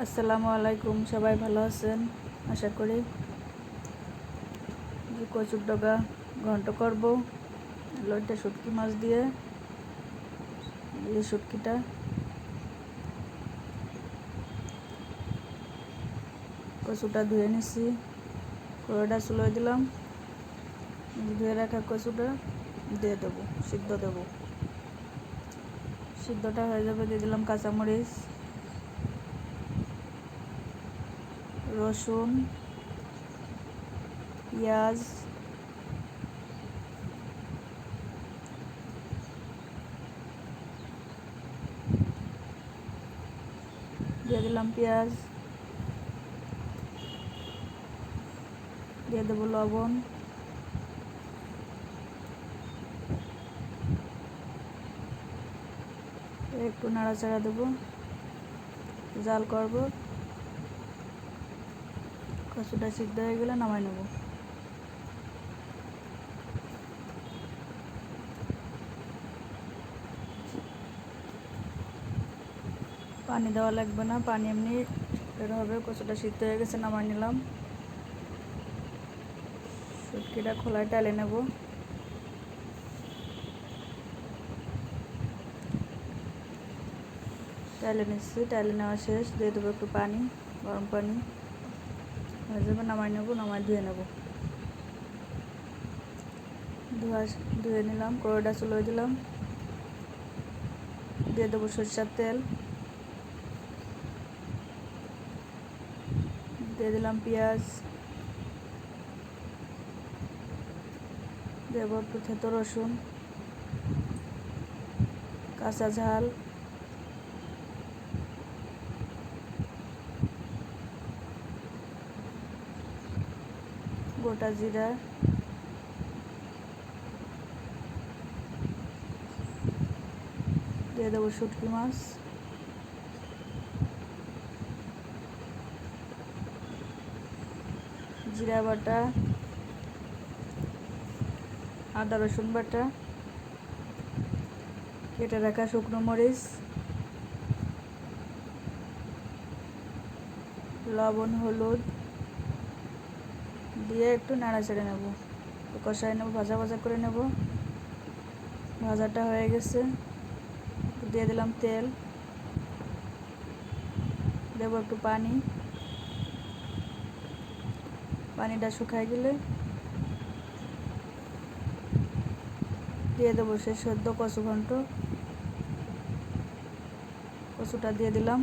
আসসালামু আলাইকুম, সবাই ভালো আছেন আশা করি। কচুর ডগা ঘন্ট করব লইটা শুটকি মাছ দিয়ে। এই শুটকিটা কচুটা ধুয়ে নিছি, কড়াইটা চুলোয় দিলাম, ধুয়ে রাখা কচুটা দিয়ে দেবো, সিদ্ধ দেবো। সিদ্ধটা হয়ে যাবে, দিয়ে দিলাম কাঁচামরিচ, রসুন, পেঁয়াজ, দিয়ে দিলাম পেঁয়াজ, দিয়ে দেবো লবণ, একটু নাড়াচাড়া দেবো, জাল করব। কচুটা সিদ্ধ হয়ে গেলে নামাই নেব। পানি দেওয়া লাগবে না, পানি এমনি বের হবে। কচুটা সিদ্ধ হয়ে গেছে, নামাই নিলাম। শুটকিটা খোলায় টালে নেব। টালে নিচ্ছি, টালে নেওয়া শেষ। দিয়ে দেবো একটু পানি, গরম পানি হয়ে যাবে, নামাই নেব। নামাই ধুয়ে নেব। ধুয়ে নিলাম, কড়াইটা চুলোয় দিলাম, দিয়ে দেবো সরষের তেল, দিয়ে দিলাম পেঁয়াজ, দেব একটু থেতো রসুন, কাঁচা ঝাল, গোটা জিরা, দিয়ে দেবো শুটকি মাছ, জিরা বাটা, আদা রসুন বাটা, কেটে রাখা শুকনো মরিচ, লবণ, হলুদ দিয়ে একটু নাড়াচাড়ে নেব, কষাই নেব, ভাজা ভাজা করে নেব। ভাজাটা হয়ে গেছে, দিয়ে দিলাম তেল, দেবো একটু পানি। পানিটা শুকায় গেলে দিয়ে দেবো সে সেদ্ধ কচু ঘন্ট। কচুটা দিয়ে দিলাম,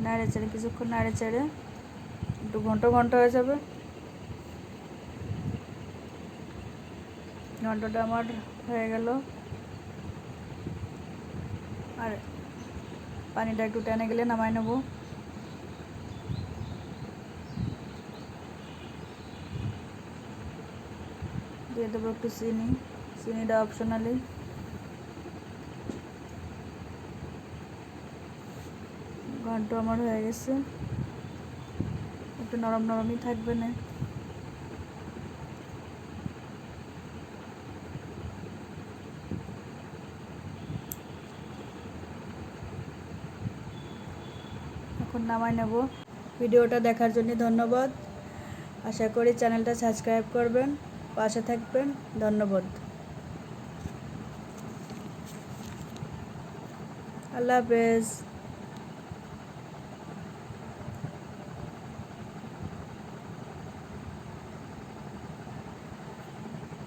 নাড়ে চেড়ে কিছুক্ষণ নাড়ে চেড়ে একটু ঘন্ট ঘন্ট হয়ে যাবে। ঘন্টটা আমার হয়ে গেল, আর পানিটা একটু টেনে গেলে নামাই নেব। দিয়ে দেবো একটু চিনি, চিনিটা অপশনালি। ঘন্ট আমার হয়ে গেছে, একটু নরম নরমই থাকবে না। এখন নামাই নেব। ভিডিওটা দেখার জন্য ধন্যবাদ। আশা করি চ্যানেলটা সাবস্ক্রাইব করবেন, পাশে থাকবেন। ধন্যবাদ। আল্লাহ হাফেজ।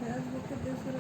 ফেসবুকে দেশের